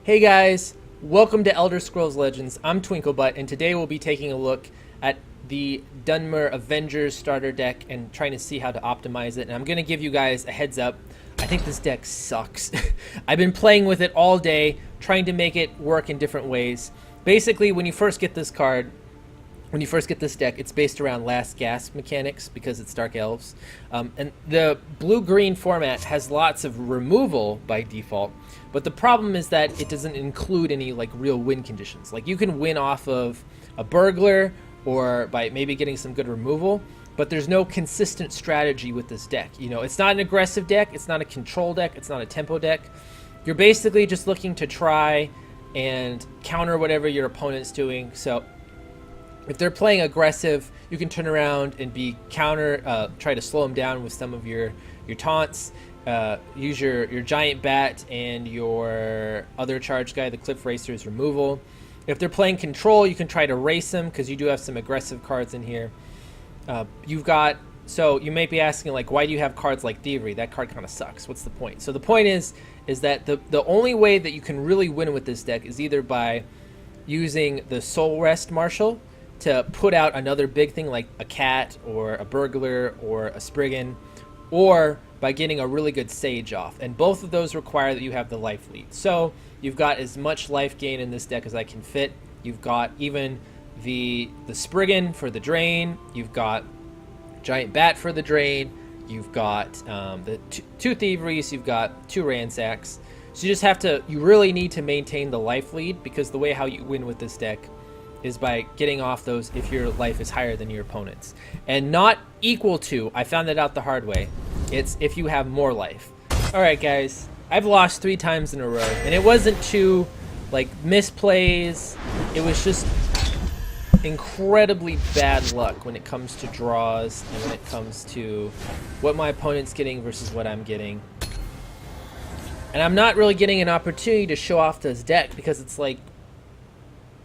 Hey guys, welcome to Elder Scrolls Legends. I'm Twinklebutt, and today we'll be taking a look at the Dunmer Avengers starter deck and trying to see how to optimize it. And I'm going to give you guys a heads up. I think this deck sucks. I've been playing with it all day, trying to make it work in different ways. Basically, when you first get this card, when you first get this deck, it's based around last gasp mechanics because it's Dark Elves. And the blue-green format has lots of removal by default, but the problem is that it doesn't include any like real win conditions. Like you can win off of a burglar or by maybe getting some good removal, but there's no consistent strategy with this deck. You know, it's not an aggressive deck, it's not a control deck, it's not a tempo deck. You're basically just looking to try and counter whatever your opponent's doing. So if they're playing aggressive, you can turn around and be try to slow them down with some of your taunts. Use your giant bat and your other charge guy, the Cliff Racer's removal. If they're playing control, you can try to race them because you do have some aggressive cards in here. So you may be asking, like, why do you have cards like Thievery? That card kind of sucks. What's the point? So the point is that the only way that you can really win with this deck is either by using the Soul Rest Marshal to put out another big thing like a cat or a burglar or a Spriggan, or by getting a really good Sage off. And both of those require that you have the life lead. So you've got as much life gain in this deck as I can fit. You've got even the Spriggan for the drain. You've got Giant Bat for the drain. You've got the two Thieveries. You've got two Ransacks. So you really need to maintain the life lead, because the way how you win with this deck is by getting off those if your life is higher than your opponent's. And not equal to, I found that out the hard way, it's if you have more life. Alright guys, I've lost 3 times in a row, and it wasn't two like misplays, it was just incredibly bad luck when it comes to draws and when it comes to what my opponent's getting versus what I'm getting. And I'm not really getting an opportunity to show off this deck because it's like,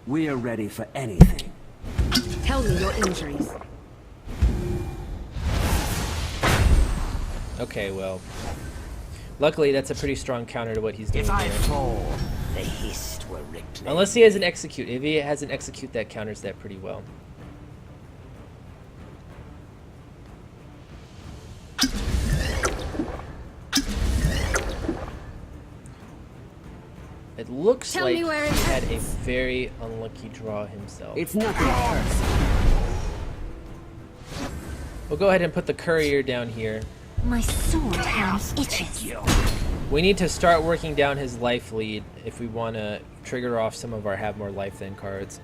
we are ready for anything. Tell me your injuries. okay, well, luckily that's a pretty strong counter to what he's doing If I here. fall, the hist will replay. Unless he has an execute. If he has an execute, that counters that pretty well. It looks Tell like me where he it had a hurts. very unlucky draw himself. It's nothing personal. We'll go ahead and put the courier down here. My sword hand itches. We need to start working down his life lead if we want to trigger off some of our have more life than cards.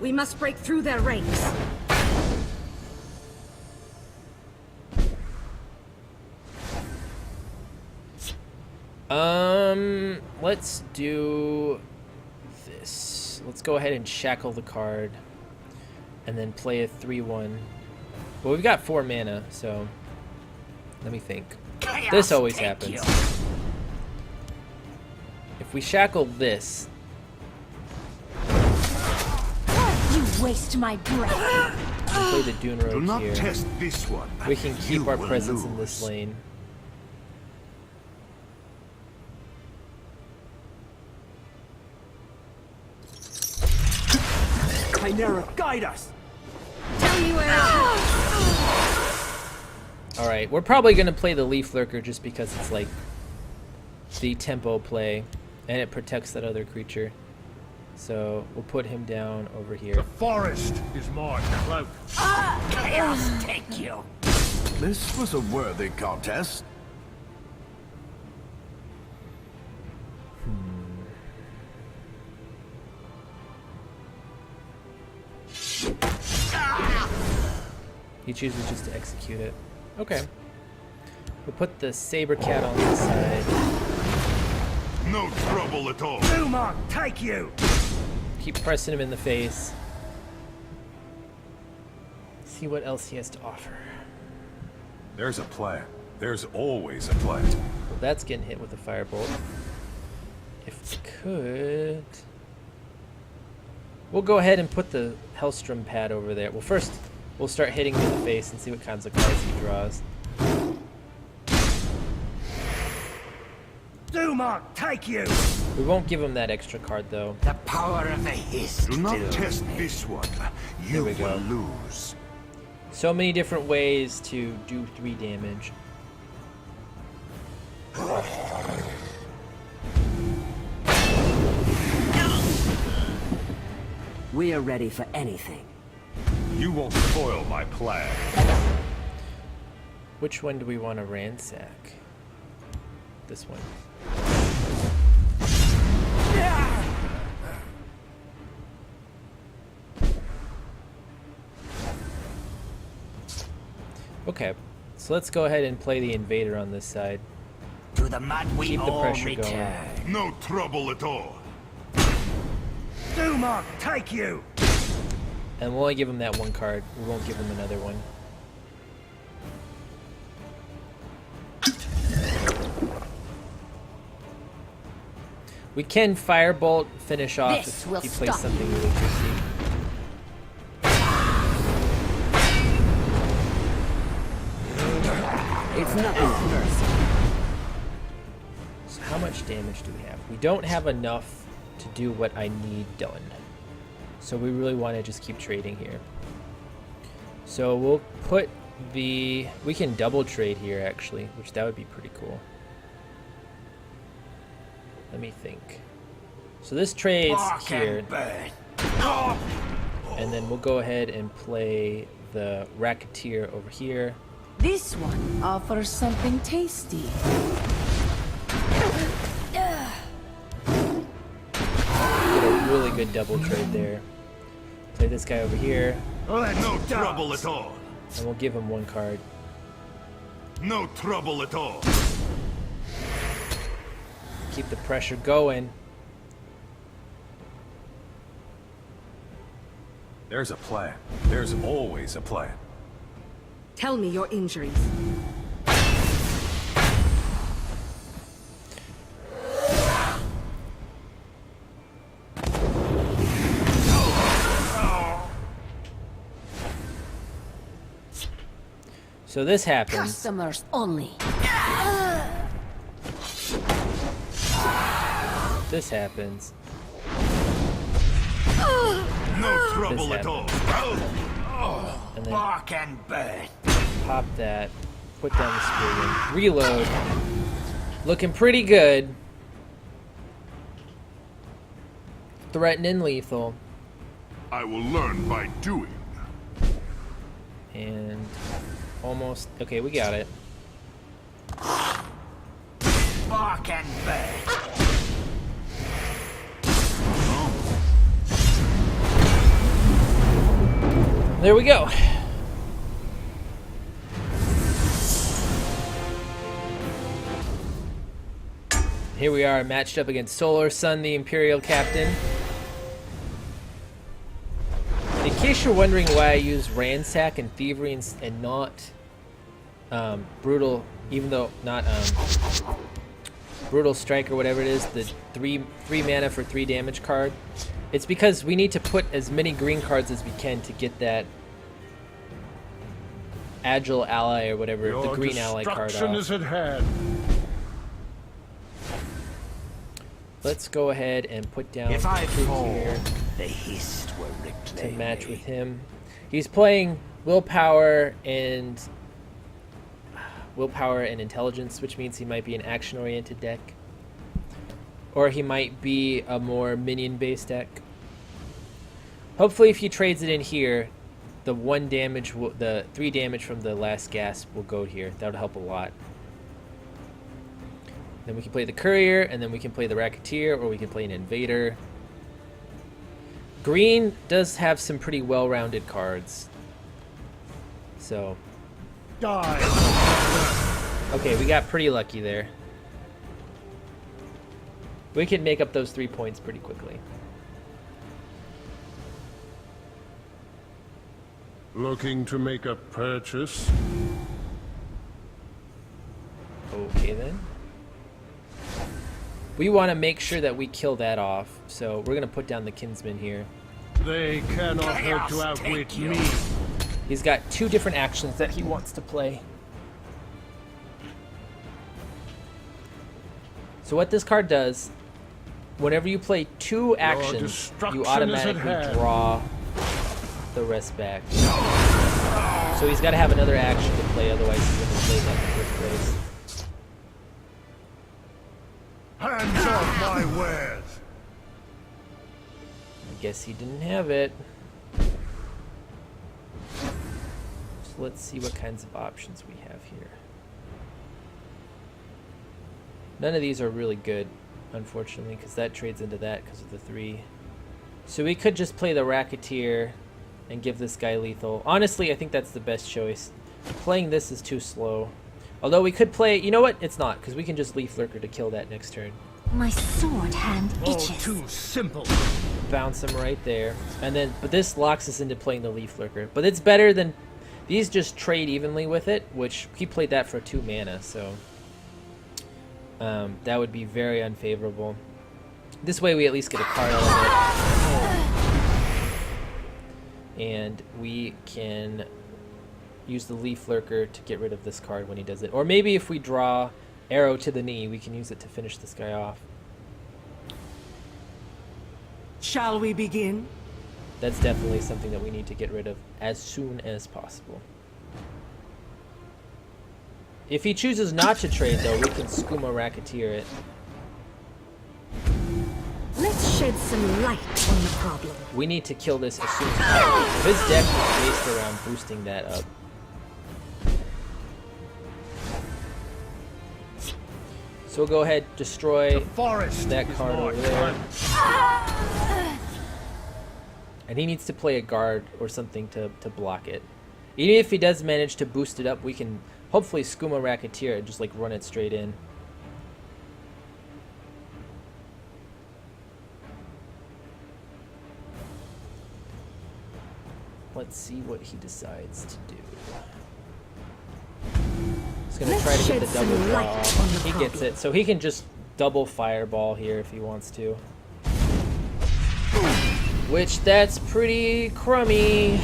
We must break through their ranks. Let's do this. Let's go ahead and shackle the card and then play a 3-1. Well, we've got 4 mana, so let me think. Chaos This always take happens. you. If we shackle this, You waste my breath. play the Dune Do Rogue not here, test this one. we can keep You our will presence in this lose. lane. Chimera, guide us. Tell me where it hurts. Alright, we're probably going to play the Leaf Lurker just because it's like the tempo play and it protects that other creature. So we'll put him down over here. Forest is my cloak. Chaos take you. This was a worthy contest. He chooses just to execute it. Okay. We'll put the Saber Cat on the side. No trouble at all. Dumont, take you. Keep pressing him in the face. See what else he has to offer. There's a plan. There's always a plan. Well, that's getting hit with a firebolt. If we could... We'll go ahead and put the Hellstrom pad over there. Well, first, we'll start hitting him in the face and see what kinds of cards he draws. Dunmer, take you! We won't give him that extra card though. The power of the hiss. Do not test this one. You we go. will lose. So many different ways to do 3 damage. We are ready for anything. You won't spoil my plan. Which one do we want to ransack? This one. Okay, so let's go ahead and play the invader on this side. To the mud we Keep the all pressure return. going. No trouble at all. Dunmer, take you! And we'll only give him that 1 card. We won't give him another one. We can Firebolt finish off This if will he plays stop something really tricky. It's nothing personal. So how much damage do we have? We don't have enough to do what I need done. So we really want to just keep trading here. So we'll put the... We can double trade here actually, which that would be pretty cool. Let me think. So this trades Bark here, and burn. and then we'll go ahead and play the Racketeer over here. This one offers something tasty. Get a really good double trade there. Play this guy over here, No trouble at all. and we'll give him 1 card. No trouble at all. Keep the pressure going. There's a plan. There's always a plan. Tell me your injuries. So this happens. Customers only. This happens. No trouble This at all. And then Bark and burn. pop that. Put down the screen. Reload. Looking pretty good. Threatening lethal. I will learn by doing. And almost. Okay, we got it. Bark and burn. There we go. Here we are, matched up against Solar Sun, the Imperial Captain. In case you're wondering why I use Ransack and Thievery and not Brutal, even though not Brutal Strike or whatever it is, the three mana for 3 damage card, it's because we need to put as many green cards as we can to get that Agile Ally or whatever, the green ally card off. is at hand. Let's go ahead and put down If I troops fall, here the hist will reclaim to match me. with him. He's playing willpower and intelligence, which means he might be an action-oriented deck, or he might be a more minion-based deck. Hopefully, if he trades it in here, the 1 damage, the 3 damage from the last gas will go here. That would help a lot. Then we can play the Courier, and then we can play the Racketeer, or we can play an Invader. Green does have some pretty well-rounded cards. So. Okay, we got pretty lucky there. We can make up those 3 points pretty quickly. Looking to make a purchase? Okay then. We want to make sure that we kill that off, so we're going to put down the Kinsman here. They cannot hope to outwit me. He's got 2 different actions that he wants to play. So what this card does, whenever you play 2 actions, destruction you is at automatically hand. draw the rest back. So he's got to have another action to play, otherwise he wouldn't have played that in the first place. Hands off my wares! I guess he didn't have it. So let's see what kinds of options we have here. None of these are really good, unfortunately, because that trades into that because of the 3. So we could just play the Racketeer and give this guy lethal. Honestly, I think that's the best choice. Playing this is too slow. Although we could play... You know what? It's not, because we can just Leaf Lurker to kill that next turn. My sword hand All itches. too simple. Bounce him right there. And then... But this locks us into playing the Leaf Lurker. But it's better than... These just trade evenly with it, which he played that for 2 mana, so... that would be very unfavorable. This way we at least get a card out of it. And we can use the Leaf Lurker to get rid of this card when he does it. Or maybe if we draw Arrow to the Knee, we can use it to finish this guy off. Shall we begin? That's definitely something that we need to get rid of as soon as possible. If he chooses not to trade, though, we can Skooma Racketeer it. Let's shed some light on the problem. We need to kill this as soon as possible. His deck is based around boosting that up. So we'll go ahead, destroy Forest that is card more over there. fun. And he needs to play a guard or something to block it. Even if he does manage to boost it up, we can hopefully Skooma Racketeer and just like run it straight in. Let's see what he decides to do. He's gonna try to get the double draw off. He gets it, so he can just double fireball here if he wants to. Which, that's pretty crummy.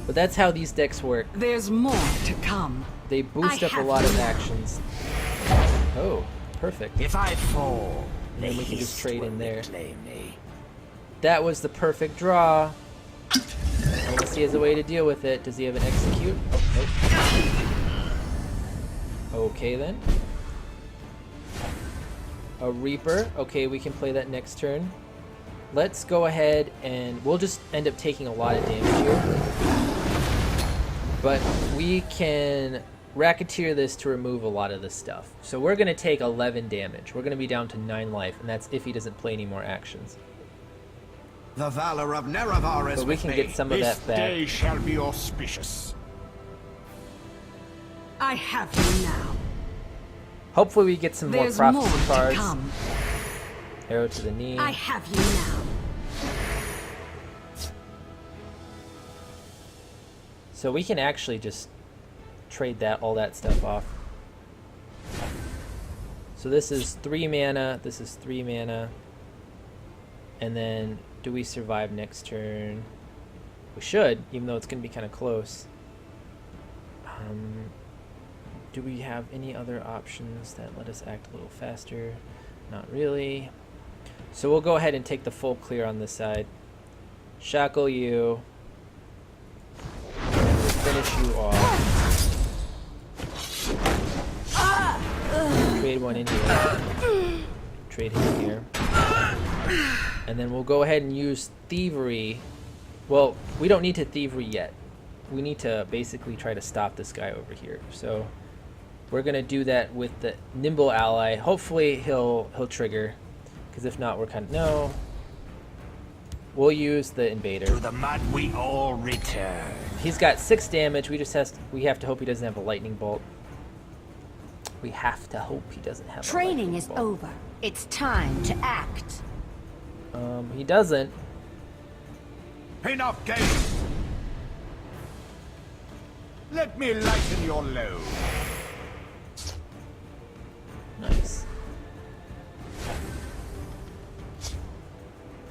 But that's how these decks work. There's more to come. They boost I up a have lot of you. actions. Oh, perfect. If I fall, And then the we can just Hist trade will in there. reclaim me. That was the perfect draw. Unless he has a way to deal with it. Does he have an execute? Oh, nope. Okay then. A Reaper. Okay, we can play that next turn. Let's go ahead and we'll just end up taking a lot of damage here. But we can Racketeer this to remove a lot of this stuff. So we're going to take 11 damage. We're going to be down to 9 life, and that's if he doesn't play any more actions. The valor of Nerevar is But we can get some of that back. Day shall be auspicious. I have you now. Hopefully we get some more There's more prophecy to cards. come. Arrow to the knee. I have you now. So we can actually just trade all that stuff off. So this is 3 mana, this is 3 mana. And then do we survive next turn? We should, even though it's going to be kind of close. Do we have any other options that let us act a little faster? Not really. So we'll go ahead and take the full clear on this side. Shackle you. And we'll finish you off. Trade one in here. Trade him here. And then we'll go ahead and use Thievery. Well, we don't need to Thievery yet. We need to basically try to stop this guy over here. So we're gonna do that with the Nimble Ally. Hopefully he'll trigger, because if not, we're kind of no. We'll use the Invader. To the mud we all return. He's got 6 damage. We have to hope he doesn't have a lightning bolt. We have to hope he doesn't have. Training a lightning is bolt. over. It's time to act. He doesn't. Enough games! Let me lighten your load. Nice.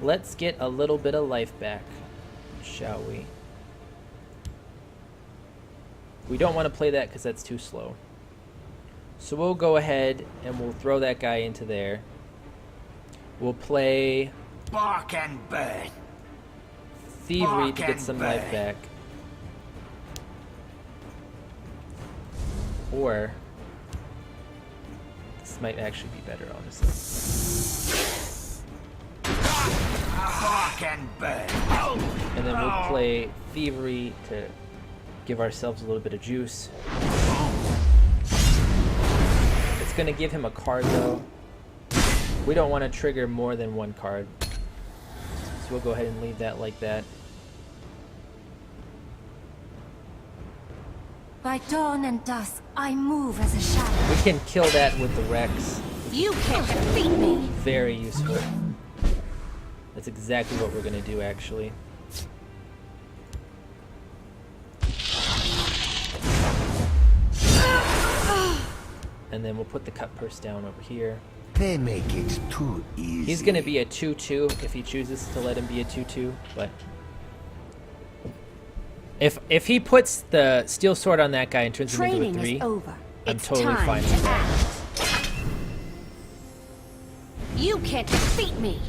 Let's get a little bit of life back, shall we? We don't want to play that because that's too slow. So we'll go ahead and we'll throw that guy into there. We'll play Bark and burn. Thievery to get some life back. Or this might actually be better, honestly. Bark and burn. And then we'll play Thievery to give ourselves a little bit of juice. It's gonna give him a card though. We don't want to trigger more than one card. So we'll go ahead and leave that like that. By dawn and dusk, I move as a shadow. We can kill that with the Rex. You can't defeat me. Very useful. That's exactly what we're gonna do actually. And then we'll put the cut purse down over here. They make it too easy. He's gonna be a 2/2 if he chooses to let him be a 2/2, but if he puts the steel sword on that guy and turns him into a Training 3, is over. I'm It's totally time fine to with that. act. You can't defeat me.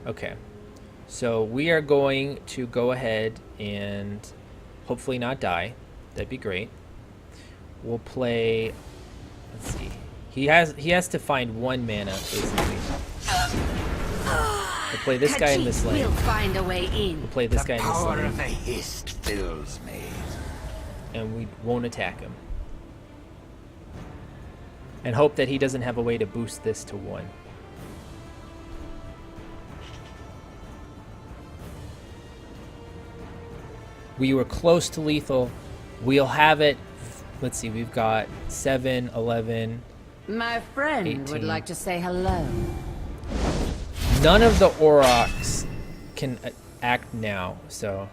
Okay, so we are going to go ahead and hopefully not die. That'd be great. We'll play. Let's see. He has to find 1 mana basically. We'll play this guy in this lane. We'll find a way in. We'll play this guy in this Power lane, of the hist fills me. and we won't attack him. And hope that he doesn't have a way to boost this to 1. We were close to lethal. We'll have it. Let's see, we've got 7, 11. My friend 18. would like to say hello. None of the Aurochs can act now, so.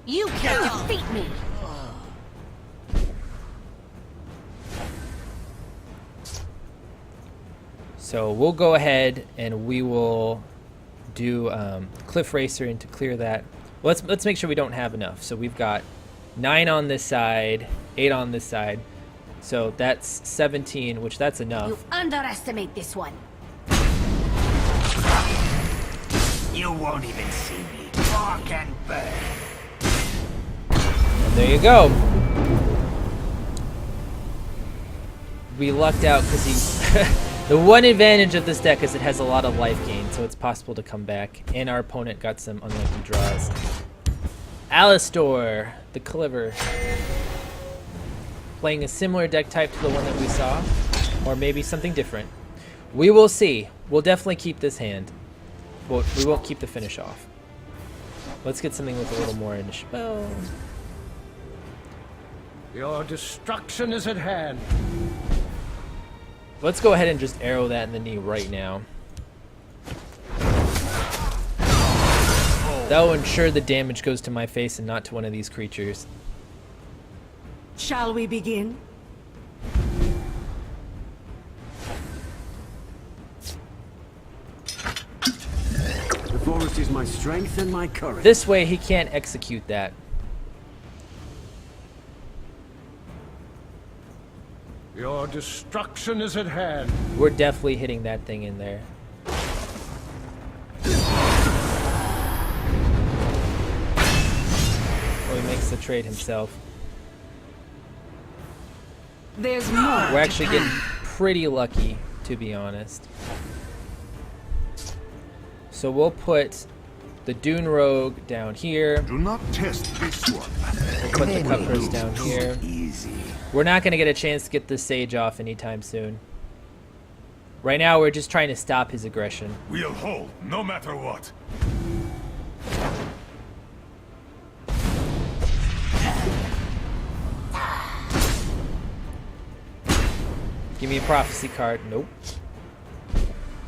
You can't defeat me. So we'll go ahead and we will do Cliff Racer and to clear that. Well, let's make sure we don't have enough. So we've got 9 on this side, 8 on this side. So that's 17, which that's enough. You underestimate this one. You won't even see me. Bark and burn. And there you go. We lucked out because he... The one advantage of this deck is it has a lot of life gain, so it's possible to come back. And our opponent got some unlucky draws. Alistor, the Clever. Playing a similar deck type to the one that we saw, or maybe something different. We will see. We'll definitely keep this hand. Well, we won't keep the finish off. Let's get something with a little more initiative. Oh. Your destruction is at hand. Let's go ahead and just arrow that in the knee right now. That will ensure the damage goes to my face and not to one of these creatures. Shall we begin? The forest is my strength and my courage. This way he can't execute that. Your destruction is at hand. We're definitely hitting that thing in there. Oh, he makes the trade himself. There's more. We're actually getting pretty lucky, to be honest. So we'll put the Dune Rogue down here. Do not test this one. We'll put the Cutpurse down here. Easy. We're not going to get a chance to get the Sage off anytime soon. Right now, we're just trying to stop his aggression. We'll hold, no matter what. Give me a prophecy card. Nope.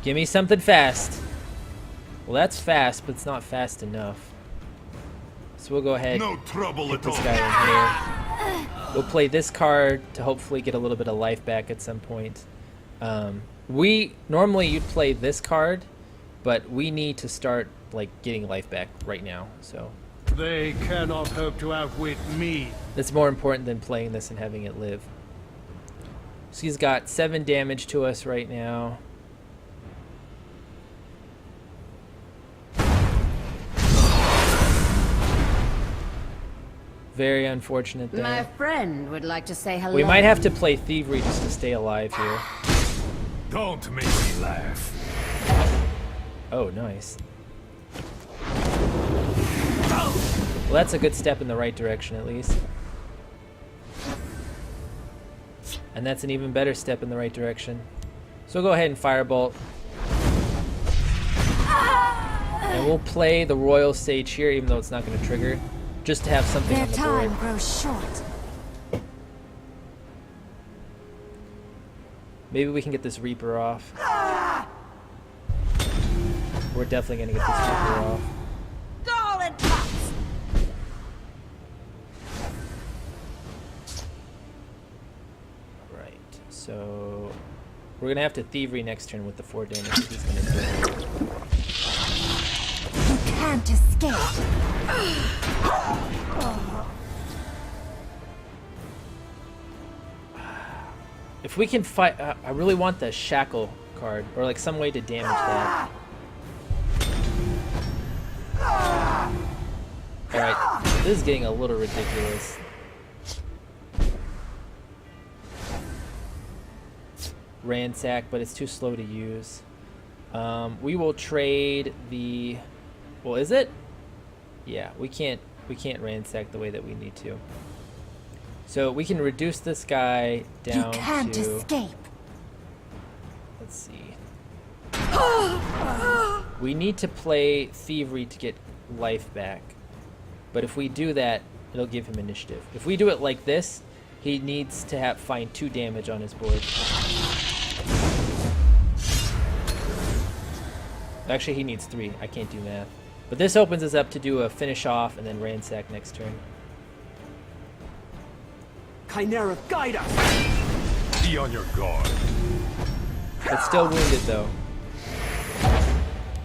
Give me something fast. Well, that's fast, but it's not fast enough. So we'll go ahead No trouble get at this all. guy in here. We'll play this card to hopefully get a little bit of life back at some point. Normally you'd play this card, but we need to start like getting life back right now. So They cannot hope to outwit me. it's more important than playing this and having it live. So he's got 7 damage to us right now. Very unfortunate there. My friend would like to say hello. We might have to play Thievery just to stay alive here. Don't make me laugh. Oh, nice. Well, that's a good step in the right direction, at least. And that's an even better step in the right direction. So we'll go ahead and Firebolt. And we'll play the Royal Sage here, even though it's not going to trigger. Just to have something Their on the time board. grows short. Maybe we can get this Reaper off. We're definitely going to get this Reaper off. Golden pops. Right, so we're going to have to Thievery next turn with the 4 damage that he's going to do. You can't escape. If we can fight, I really want the Shackle card, or like some way to damage that. Alright, this is getting a little ridiculous. Ransack, but it's too slow to use. We will trade the... Well, is it? Yeah, we can't ransack the way that we need to. So we can reduce this guy down You can't to... escape. Let's see. We need to play Thievery to get life back. But if we do that, it'll give him initiative. If we do it like this, he needs to find 2 damage on his board. Actually, he needs 3. I can't do math. But this opens us up to do a finish off and then ransack next turn. Chimera, guide us! Be on your guard. It's still wounded, though.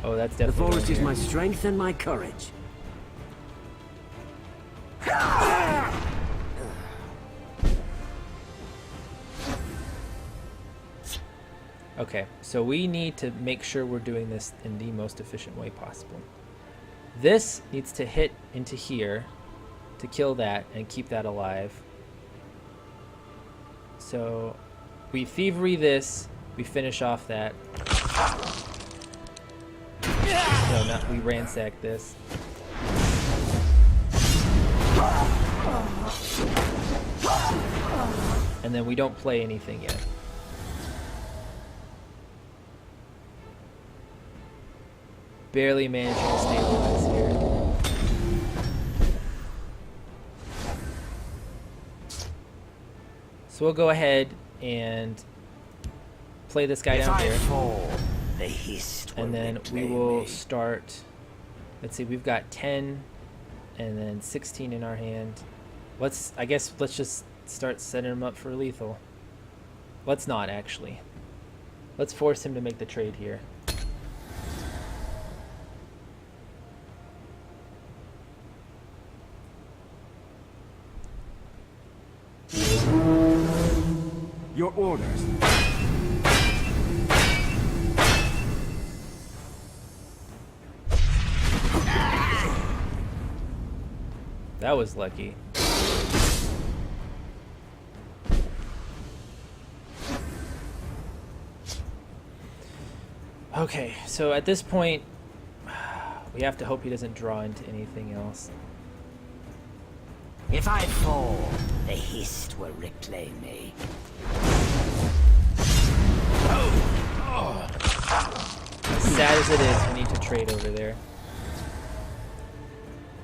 Oh, that's The definitely forest going is here. my strength and my courage. Okay, so we need to make sure we're doing this in the most efficient way possible. This needs to hit into here to kill that and keep that alive. So we Thievery this, we finish off that. No, not we ransack this. And then we don't play anything yet. Barely managing to stabilize here. So we'll go ahead and play this guy If down I here. fall, the hist will And then we reclaim will me. start. Let's see, we've got 10 and then 16 in our hand. I guess let's just start setting him up for lethal. Let's not, actually. Let's force him to make the trade here. Your orders. That was lucky. Okay, so at this point, we have to hope he doesn't draw into anything else. If I fall, the hist will reclaim me. As sad as it is, we need to trade over there.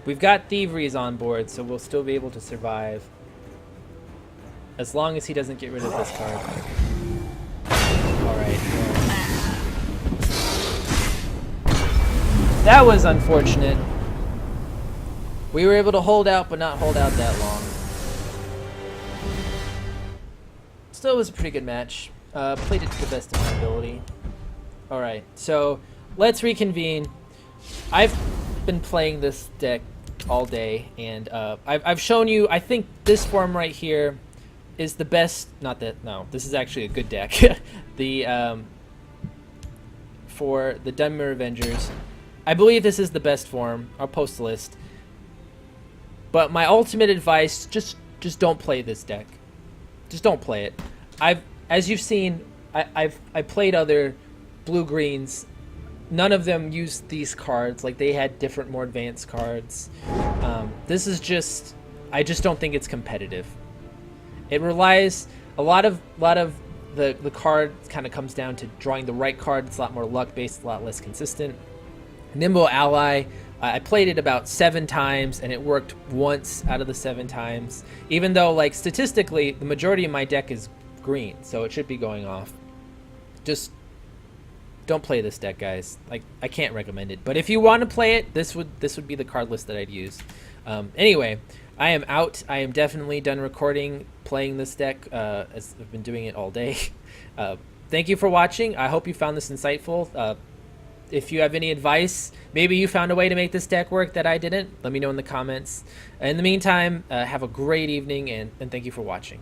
We've got Thieveries on board, so we'll still be able to survive. As long as he doesn't get rid of this card. Alright. That was unfortunate. We were able to hold out, but not hold out that long. Still was a pretty good match. Played it to the best of my ability. Alright, so let's reconvene. I've been playing this deck all day, and I've shown you, I think this form right here is the best, not that, no, this is actually a good deck. For the Dunmer Avengers. I believe this is the best form. I'll post a list. But my ultimate advice, just don't play this deck. Just don't play it. As you've seen, I played other blue-greens. None of them used these cards. Like, they had different, more advanced cards. This is just, I just don't think it's competitive. It relies, a lot of the card kind of comes down to drawing the right card. It's a lot more luck-based, a lot less consistent. Nimble Ally, I played it about 7 times, and it worked once out of the 7 times. Even though, like, statistically, the majority of my deck is green, so it should be going off. Just don't play this deck, guys. Like, I can't recommend it. But if you want to play it, this would be the card list that I'd use. Anyway, I am out. I am definitely done recording, playing this deck, as I've been doing it all day. Thank you for watching. I hope you found this insightful. If you have any advice, maybe you found a way to make this deck work that I didn't, let me know in the comments. In the meantime, have a great evening, and thank you for watching.